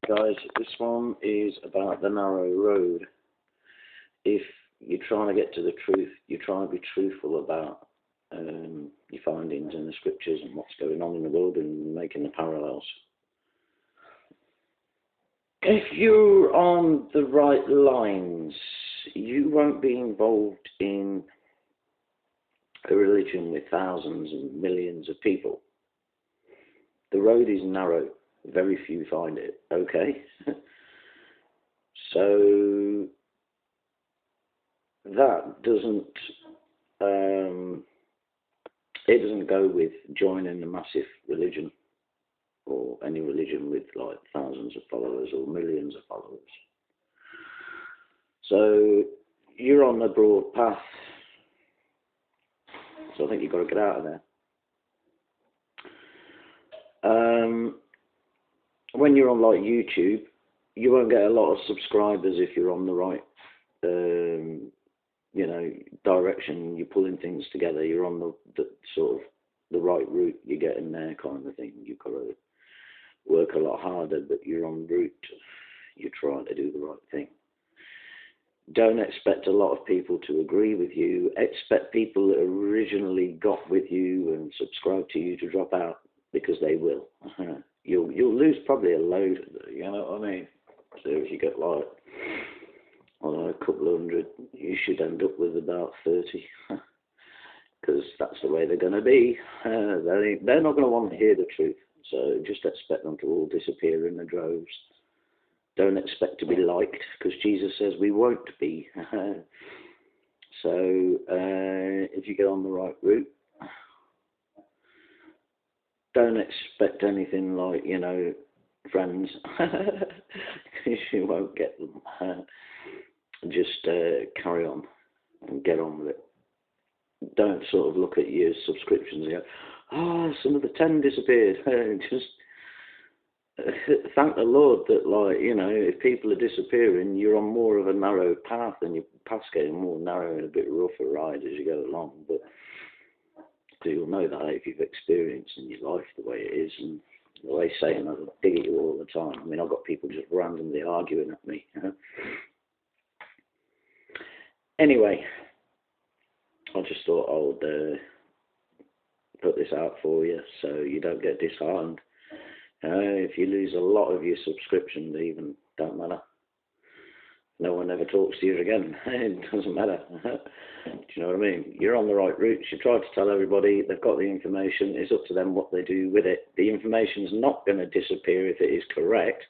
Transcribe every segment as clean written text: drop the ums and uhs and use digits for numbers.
Guys, this one is about the narrow road. If you're trying to get to the truth, you're trying to be truthful about your findings in the scriptures and what's going on in the world and making the parallels. If you're on the right lines, you won't be involved in a religion with thousands and millions of people. The road is narrow. Very few find it. Okay? So that doesn't it doesn't go with joining a massive religion or any religion with like thousands of followers or millions of followers. So you're on the broad path. So I think you've got to get out of there. When you're on like YouTube, you won't get a lot of subscribers if you're on the right direction. You're pulling things together. You're on the sort of the right route. You're getting there, kind of thing. You've got to work a lot harder, but you're en route. You're trying to do the right thing. Don't expect a lot of people to agree with you. Expect people that originally got with you and subscribed to you to drop out, because they will. You'll lose probably a load. You know what I mean? So if you get like, I don't know, a couple of hundred, you should end up with about 30, because that's the way they're going to be. They're not going to want to hear the truth. So just expect them to all disappear in the droves. Don't expect to be liked, because Jesus says we won't be. So if you get on the right route, don't expect anything like, friends, because you won't get them. Just carry on and get on with it. Don't sort of look at your subscriptions and go, some of the 10 disappeared. Just thank the Lord that, if people are disappearing, you're on more of a narrow path and your path's getting more narrow and a bit rougher ride as you go along. But you'll know that if you've experienced in your life the way it is, and the way Satan will dig at you all the time. I mean, I've got people just randomly arguing at me. Anyway, I just thought I would put this out for you so you don't get disheartened. If you lose a lot of your subscriptions, even, don't matter. No one ever talks to you again. It doesn't matter. Do you know what I mean? You're on the right route. You try to tell everybody. They've got the information. It's up to them what they do with it. The information's not going to disappear if it is correct,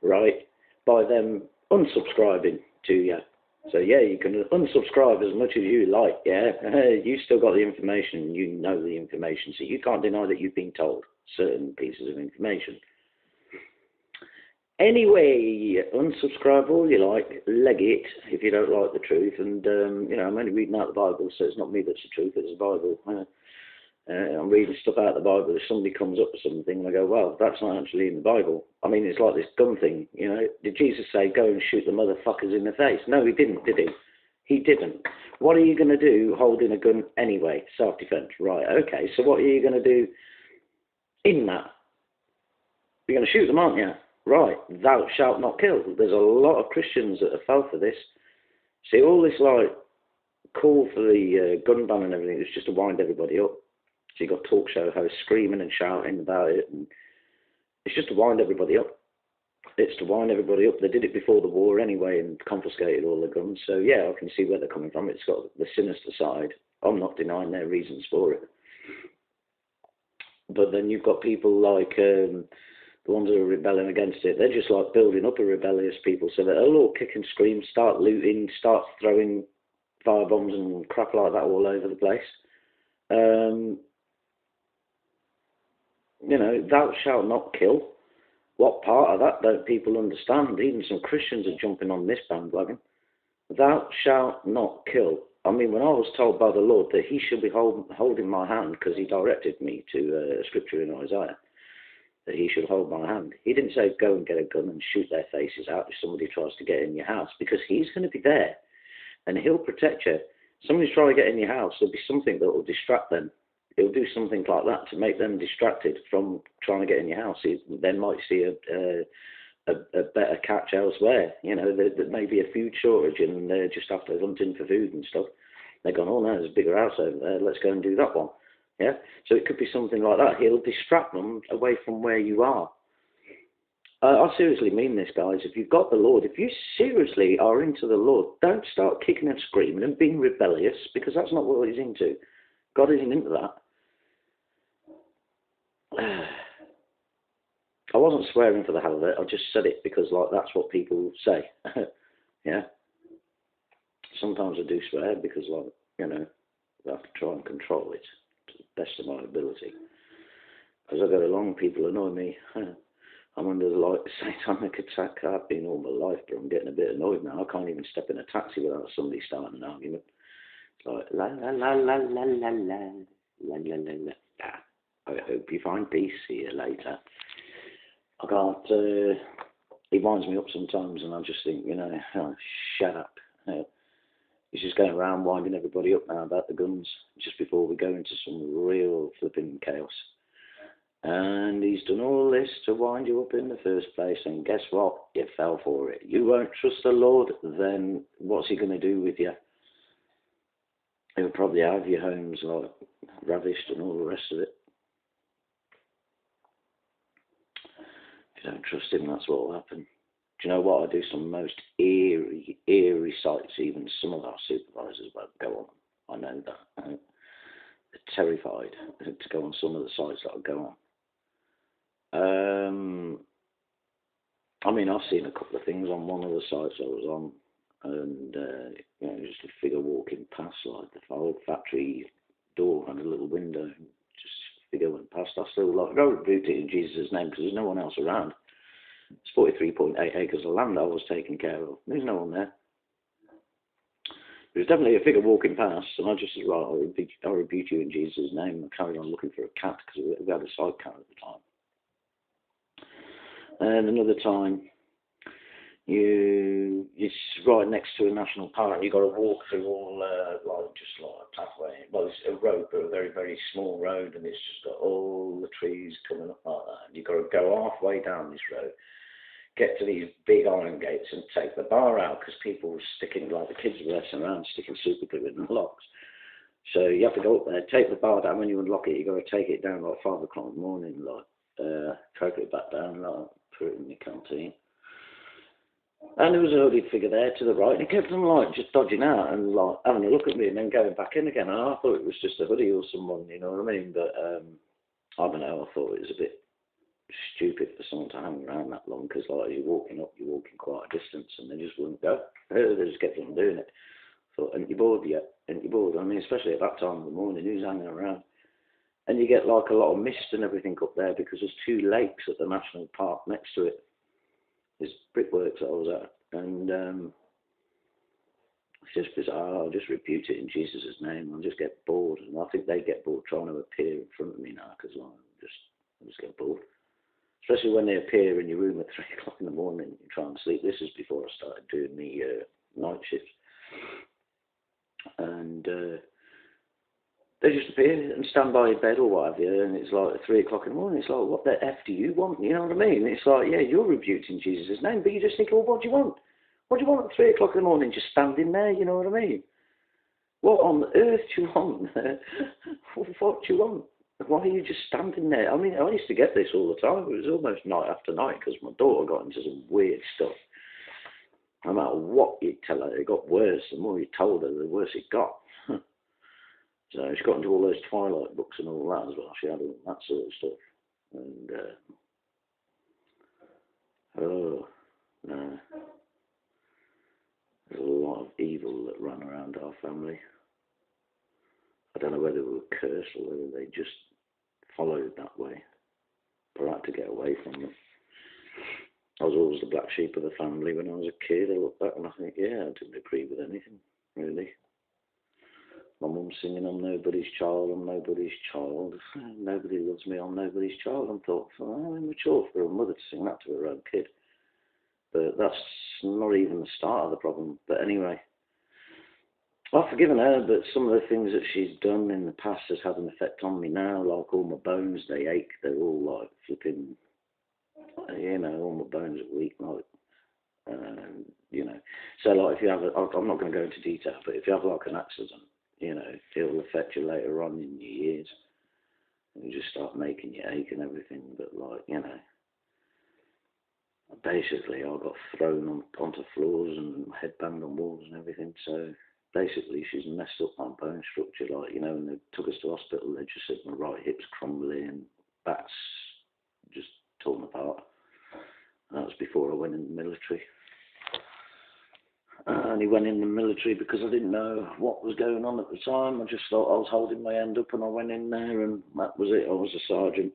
right, by them unsubscribing to you. So, yeah, you can unsubscribe as much as you like, yeah? You still got the information. You know the information. So you can't deny that you've been told certain pieces of information. Anyway, unsubscribe all you like, leg it if you don't like the truth. And, I'm only reading out the Bible, so it's not me that's the truth, it's the Bible. I'm reading stuff out of the Bible. If somebody comes up with something, I go, well, that's not actually in the Bible. I mean, it's like this gun thing, Did Jesus say, go and shoot the motherfuckers in the face? No, he didn't, did he? He didn't. What are you going to do holding a gun anyway? Self-defense. Right, okay. So what are you going to do in that? You're going to shoot them, aren't you? Right, thou shalt not kill. There's a lot of Christians that have fell for this. See, all this call for the gun ban and everything, it's just to wind everybody up. So you've got talk show hosts screaming and shouting about it, and it's just to wind everybody up. It's to wind everybody up. They did it before the war anyway and confiscated all the guns. So yeah, I can see where they're coming from. It's got the sinister side. I'm not denying their reasons for it. But then you've got people like the ones who are rebelling against it. They're just like building up a rebellious people so that they'll all kick and scream, start looting, start throwing firebombs and crap like that all over the place. Thou shalt not kill. What part of that don't people understand? Even some Christians are jumping on this bandwagon. Thou shalt not kill. I mean, when I was told by the Lord that he should be holding my hand, because he directed me to a scripture in Isaiah, that he should hold my hand. He didn't say go and get a gun and shoot their faces out if somebody tries to get in your house, because he's going to be there and he'll protect you. Somebody's trying to get in your house, there'll be something that will distract them. He'll do something like that to make them distracted from trying to get in your house. They might see a a better catch elsewhere. You know, there may be a food shortage and they're just after hunting for food and stuff. They're gone, oh no, there's a bigger house over there, let's go and do that one. Yeah, so it could be something like that. He'll distract them away from where you are. I seriously mean this, guys. If you've got the Lord, if you seriously are into the Lord, don't start kicking and screaming and being rebellious, because that's not what He's into. God isn't into that. I wasn't swearing for the hell of it. I just said it because, like, that's what people say. Yeah. Sometimes I do swear because, like, you know, I have to try and control it to the best of my ability. As I go along, people annoy me. I'm under the like satanic attack. I've been all my life, but I'm getting a bit annoyed now. I can't even step in a taxi without somebody starting an argument. It's like la la la la la la la la la la la. I hope you find peace. See you later. I can't. It winds me up sometimes, and I just think, you know, oh, shut up. He's just going around winding everybody up now about the guns just before we go into some real flipping chaos. And he's done all this to wind you up in the first place, and guess what? You fell for it. You won't trust the Lord, then what's He going to do with you? He'll probably have your homes like ravished and all the rest of it. If you don't trust Him, that's what will happen. Do you know what? I do some most eerie sights. Even some of our supervisors won't go on. I know that. They're terrified to go on some of the sites that I go on. I mean, I've seen a couple of things on one of the sites I was on, and you know, just a figure walking past, like the old factory door had a little window, and just a figure went past. I still like go rebuke it in Jesus' name because there's no one else around. It's 43.8 acres of land I was taking care of. There's no one there. There's definitely a figure walking past, and I just said, right, I'll rebuke you in Jesus' name. I carried on looking for a cat because we had a sidecar at the time. And another time, it's right next to a national park, and you've got to walk through all, just like a pathway. Well, it's a road, but a very, very small road, and it's just got all the trees coming up like that. And you've got to go halfway down this road, get to these big iron gates and take the bar out, because people were sticking, like the kids were messing around, sticking super glue in the locks. So you have to go up there, take the bar down. When you unlock it, you've got to take it down like 5 o'clock in the morning, take it back down, like, put it in the canteen. And there was a hooded figure there to the right, and he kept on like just dodging out and like having a look at me and then going back in again. And I thought it was just a hoodie or someone, you know what I mean? But I don't know, I thought it was a bit stupid for someone to hang around that long, because like as you're walking up, you're walking quite a distance, and they just wouldn't go. They just kept on doing it. I thought, ain't you bored yet? Ain't you bored? I mean, especially at that time of the morning, who's hanging around? And you get like a lot of mist and everything up there because there's 2 lakes at the national park next to it. There's brickworks that I was at, and it's just bizarre. I'll just rebuke it in Jesus' name. I'll just get bored, and I think they get bored trying to appear in front of me now, because like, I just get bored. Especially when they appear in your room at 3 o'clock in the morning and you try and sleep. This is before I started doing the night shifts, and they just appear and stand by your bed or what have you, and it's like 3 o'clock in the morning. It's like, what the F do you want? You know what I mean? It's like, yeah, you're rebuked in Jesus' name, but you just think, well, what do you want? What do you want at 3 o'clock in the morning, just standing there, you know what I mean? What on earth do you want? What do you want? Why are you just standing there? I mean, I used to get this all the time. It was almost night after night, because my daughter got into some weird stuff. No matter what you tell her, it got worse. The more you told her, the worse it got. So she got into all those Twilight books and all that as well. She had all that sort of stuff. And, oh, no. There's a lot of evil that ran around our family. I don't know whether we were cursed or whether they just followed that way. But I had to get away from them. I was always the black sheep of the family when I was a kid. I look back and I think, yeah, I didn't agree with anything, really. My mum singing, I'm nobody's child, I'm nobody's child. Nobody loves me, I'm nobody's child. I thought, oh, I'm mature for a mother to sing that to her own kid. But that's not even the start of the problem. But anyway, I've forgiven her, but some of the things that she's done in the past has had an effect on me now. Like all my bones, they ache. They're all like flipping you know, all my bones are weak, like, you know. So, like, if you have, I'm not going to go into detail, but if you have, like, an accident, you know, it'll affect you later on in your years. You just start making you ache and everything, but, like, you know, basically I got thrown onto floors and headbanged on walls and everything, so basically she's messed up my bone structure, like, you know, when they took us to hospital, they just said my right hip's crumbling and back's just torn apart. And that was before I went in the military. I only went in the military because I didn't know what was going on at the time. I just thought I was holding my hand up and I went in there and that was it. I was a sergeant.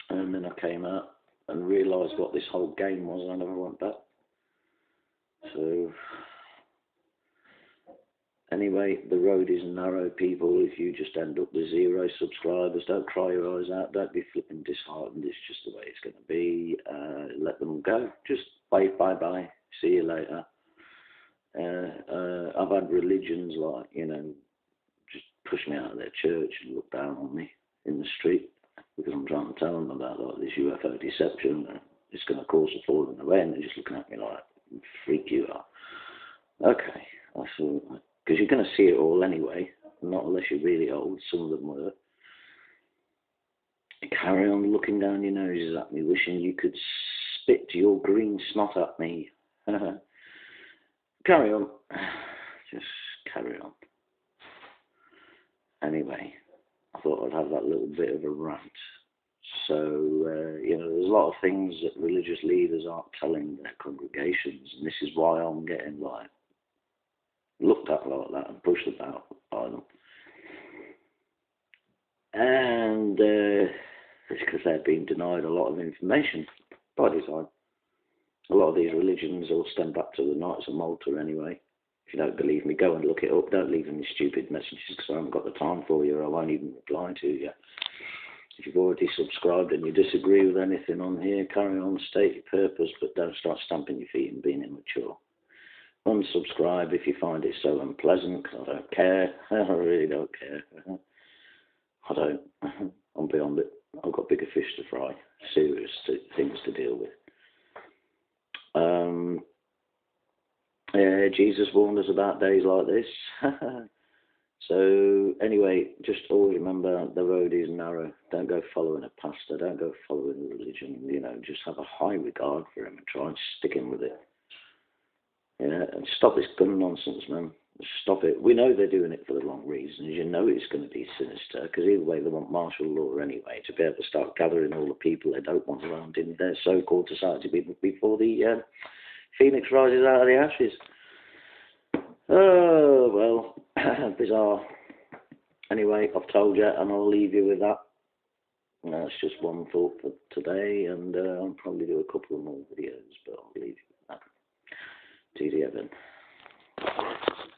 And then I came out and realised what this whole game was and I never went back. So, anyway, the road is narrow, people. If you just end up with 0 subscribers, don't cry your eyes out. Don't be flipping disheartened. It's just the way it's going to be. Let them go. Just wave bye-bye. See you later. I've had religions like, you know, just push me out of their church and look down on me in the street because I'm trying to tell them about like this UFO deception. It's going to cause a falling away, and they're just looking at me like, freak you out. Okay, I thought, because you're going to see it all anyway, not unless you're really old. Some of them were. Carry on looking down your noses at me, wishing you could spit your green snot at me. Carry on. Just carry on. Anyway, I thought I'd have that little bit of a rant. So, you know, there's a lot of things that religious leaders aren't telling their congregations, and this is why I'm getting, like, looked at like that and pushed about by them. And it's because they're being denied a lot of information by design. A lot of these religions all stem back to the Knights of Malta anyway. If you don't believe me, go and look it up. Don't leave any stupid messages because I haven't got the time for you or I won't even reply to you. If you've already subscribed and you disagree with anything on here, carry on, state your purpose, but don't start stamping your feet and being immature. Unsubscribe if you find it so unpleasant, because I don't care. I really don't care. I don't. I'm beyond it. I've got bigger fish to fry, serious things to deal with. Yeah, Jesus warned us about days like this. So, anyway, just always remember the road is narrow. Don't go following a pastor. Don't go following a religion. You know, just have a high regard for him and try and stick in with it. Yeah, and stop this gun nonsense, man. Stop it. We know they're doing it for the wrong reasons. You know it's going to be sinister, because either way they want martial law anyway, to be able to start gathering all the people they don't want around in their so-called society before the phoenix rises out of the ashes. Oh, well, bizarre. Anyway, I've told you, and I'll leave you with that. That's just one thought for today, and I'll probably do a couple more.